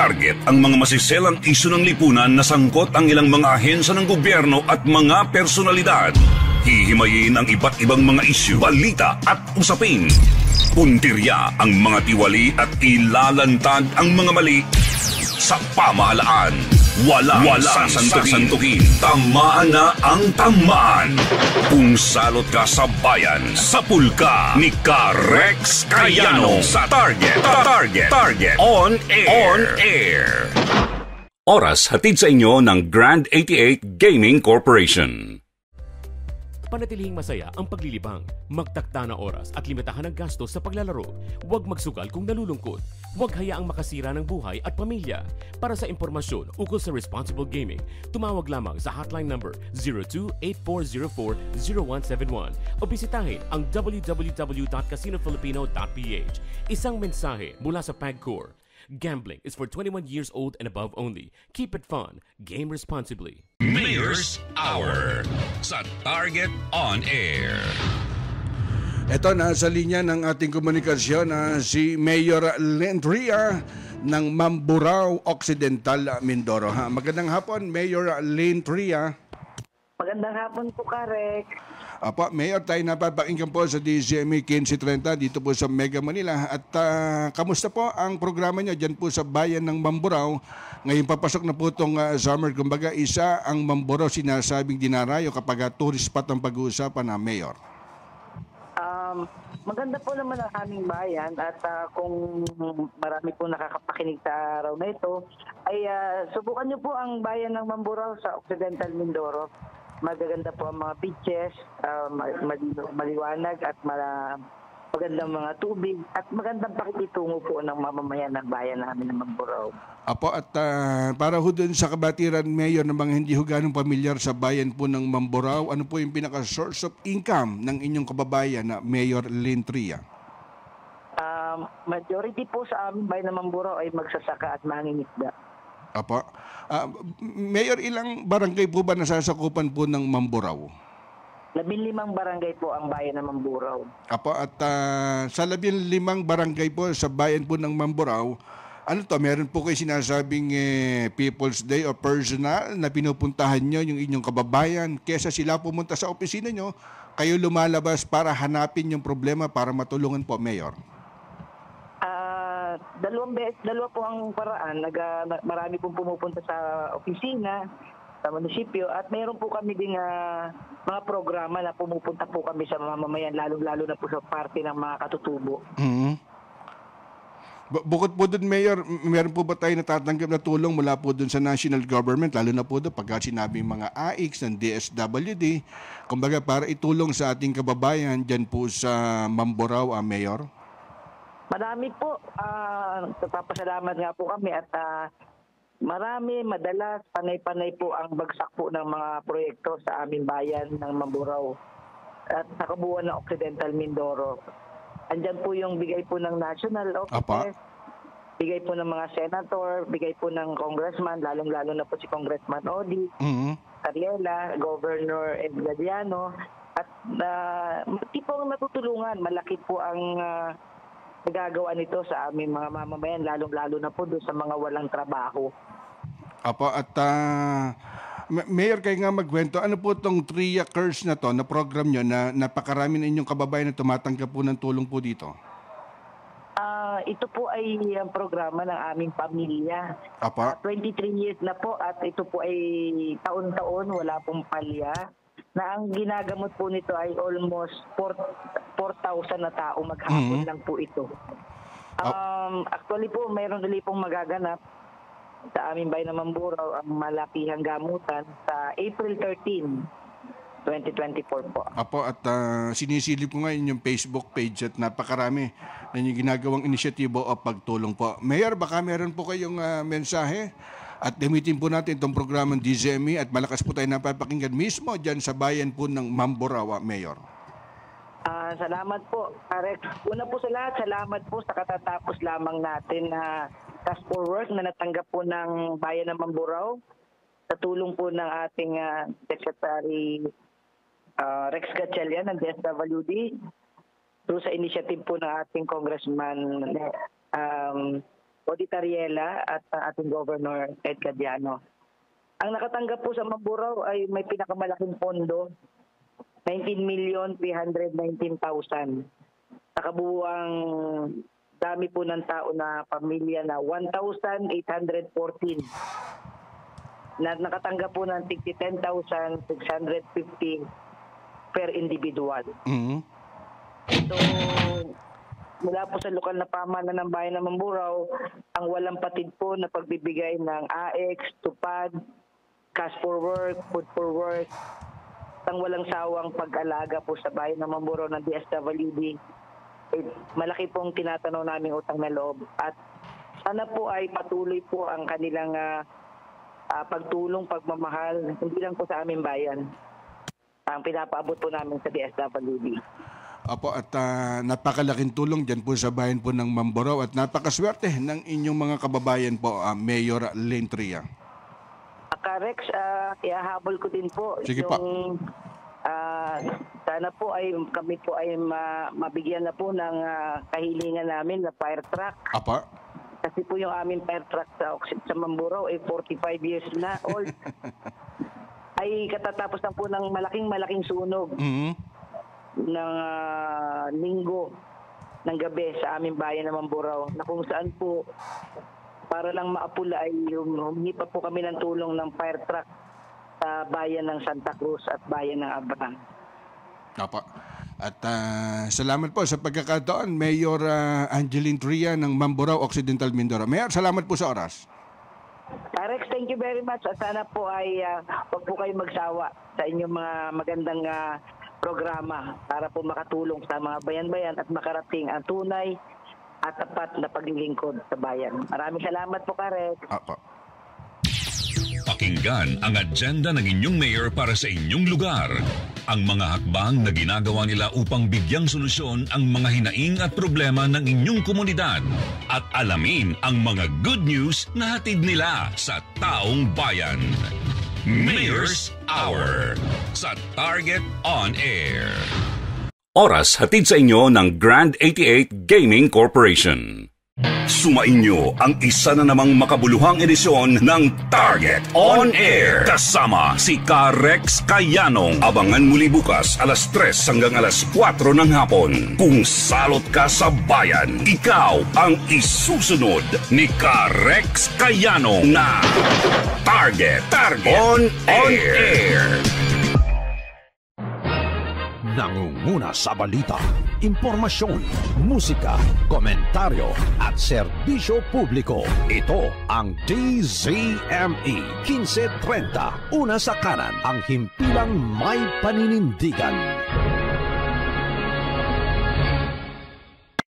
Target ang mga masiselang isyu ng lipunan na sangkot ang ilang mga ahensya ng gobyerno at mga personalidad. Hihimayin ang iba't ibang mga isyu, balita at usapin. Puntirya ang mga tiwali at ilalantad ang mga mali sa pamahalaan. Walang sasantuhin. Tamaan na ang tamaan. Kung salot ka sa bayan, sapul ka ni Rex Cayano sa Target On Air. Oras hatid sa inyo ng Grand 88 Gaming Corporation. Panatilihing masaya ang paglilibang. Magtakda na oras at limitahan ang gastos sa paglalaro. Huwag magsugal kung nalulungkot. Huwag hayaang makasira ng buhay at pamilya. Para sa impormasyon ukol sa responsible gaming, tumawag lamang sa hotline number 02-8404-0171 o bisitahin ang www.casinofilipino.ph. Isang mensahe mula sa PAGCOR. Gambling is for 21 years old and above only. Keep it fun. Game responsibly. Mayor's Hour sa Target On Air. Ito na sa linya ng ating komunikasyon si Mayor Lentria ng Mamburao Occidental, Mindoro. Magandang hapon, Mayor Lentria. Magandang hapon po, Karek. Apo, Mayor, tayo napapakinggan po sa DZME 1530 dito po sa Mega Manila. At kamusta po ang programa niyo dyan po sa bayan ng Mamburao? Ngayon papasok na po itong summer. Kumbaga, isa ang Mamburao sinasabing dinarayo kapag tourist spot ang pag-uusapan na, Mayor. Maganda po naman ang aming bayan at kung marami po nakakapakinig sa araw na ito, ay subukan niyo po ang bayan ng Mamburao sa Occidental Mindoro. Magaganda po ang mga beaches, maliwanag at magandang mga tubig at magandang pakikitungo po ng mamamayan ng bayan namin ng Mamburao. Apo, at para ho dun sa kabatiran, Mayor, ng mga hindi ho ganong pamilyar sa bayan po ng Mamburao, ano po yung pinaka-source of income ng inyong kababayan na Mayor Lentria? Majority po sa aming bayan ng Mamburao ay magsasaka at mangingisda. Apo. Mayor, ilang barangay po ba nasasakupan po ng Mamburao? 15 barangay po ang bayan ng Mamburao. Apo, at sa 15 barangay po sa bayan po ng Mamburao, ano to, meron po kayo sinasabing People's Day o personal na pinupuntahan nyo yung inyong kababayan kesa sila pumunta sa opisina nyo, kayo lumalabas para hanapin yung problema para matulungan po, Mayor? Dalawa po ang paraan. Marami pong pumupunta sa opisina, sa munisipyo, at mayroon po kami ding mga programa na pumupunta po kami sa mamamayan, lalo na po sa parte ng mga katutubo. Mm-hmm. Bukod po doon, Mayor, meron po ba tayo natatanggap na tulong mula po doon sa national government, lalo na po doon pagka sinabing mga AIX ng DSWD, kumbaga para itulong sa ating kababayan dyan po sa Mamburao, Mayor? Marami po. Papasalamat nga po kami at madalas, panay-panay po ang bagsak po ng mga proyekto sa aming bayan ng Mamburao at sa kabuuan ng Occidental Mindoro. Andyan po yung bigay po ng national offices, bigay po ng mga senator, bigay po ng congressman, lalong-lalo na po si Congressman Odi, Cariela, Governor Ed Gadiano, at tipong natutulungan. Malaki po ang nagagawa nito sa aming mga mamamayan, lalong-lalo na po doon sa mga walang trabaho. Apo, at Mayor, kayo nga magkwento, ano po itong TRIA Curse na to, na program nyo na napakarami na inyong kababayan na tumatanggap po ng tulong po dito? Ito po ay ang programa ng aming pamilya. Apa? 23 years na po at ito po ay taon-taon, wala pong palya. Na ang ginagamot po nito ay almost 4,000 na tao maghapon lang po ito. Actually po, mayroon ulit pong magaganap sa aming bayan ng Mamburao ang malakihang gamutan sa April 13, 2024 po. Apo, at sinisilip ko nga yung Facebook page at napakarami na yung ginagawang inisyatibo o pagtulong po. Mayor, baka meron po kayong mensahe? At gamitin po natin itong programang DZME at malakas po tayo napapakinggan mismo dyan sa bayan po ng Mamburao, Mayor. Salamat po, Arek. Una po sa lahat, salamat po sa katatapos lamang natin na task for work na natanggap po ng bayan ng Mamburao sa tulong po ng ating Secretary Rex Gatchalian ng DSWD through sa initiative po ng ating Congressman Odette Ariela at ating Governor Ed Cadiano. Ang nakatanggap po sa Mamburao ay may pinakamalaking pondo, 19,319,000. Sa kabuuang dami po ng tao na pamilya na 1,814. Na nakatanggap po ng 10,650 per individual. So, mula po sa lokal na pamahalaan ng bayan ng Mamburao, ang walang patid po na pagbibigay ng AX, tupad, cash for work, food for work, ang walang sawang pag-alaga po sa bayan ng Mamburao ng DSWD. Malaki pong tinatanaw naming utang na loob. At sana po ay patuloy po ang kanilang pagtulong, pagmamahal, hindi lang po sa aming bayan. Ang pinapaabot po namin sa DSWD. Apo, at napakalaking tulong dyan po sa bayan po ng Mamburao at napakaswerte ng inyong mga kababayan po, Mayor Lane Tria. Rex, ihahabol ko din po. Sige yung, sana po ay kami po ay mabigyan na po ng kahilingan namin na fire truck. Apa? Kasi po yung aming fire truck sa Mamburao ay 45 years na old. Ay katatapos na po ng malaking sunog. Ng linggo ng gabi sa aming bayan ng Mamburao, na kung saan po para lang maapula ay humingi pa po kami ng tulong ng fire truck sa bayan ng Santa Cruz at bayan ng Abraham. Apa. At salamat po sa pagkakataon, Mayor Angeline Tria ng Mamburao Occidental Mindoro. Mayor, salamat po sa oras. Rex, thank you very much. At sana po ay huwag po kayo magsawa sa inyong mga magandang programa para po makatulong sa mga bayan-bayan at makarating ang tunay at tapat na paglilingkod sa bayan. Maraming salamat po, Karek. Pakinggan ang agenda ng inyong mayor para sa inyong lugar. Ang mga hakbang na ginagawa nila upang bigyang solusyon ang mga hinaing at problema ng inyong komunidad. At alamin ang mga good news na hatid nila sa taong bayan. Mayor's Hour sa Target On Air. Oras hatid sa inyo ng Grand 88 Gaming Corporation. Sumainyo ang isa na namang makabuluhang edisyon ng Target On Air. Kasama si Rex Cayanong. Abangan muli bukas alas 3 hanggang alas 4 ng hapon. Kung salot ka sa bayan, ikaw ang isusunod ni Rex Cayanong na Target On Air. Nangunguna sa balita, impormasyon, musika, komentaryo at serbisyo publiko. Ito ang DZME 1530. Una sa kanan, ang himpilang may paninindigan.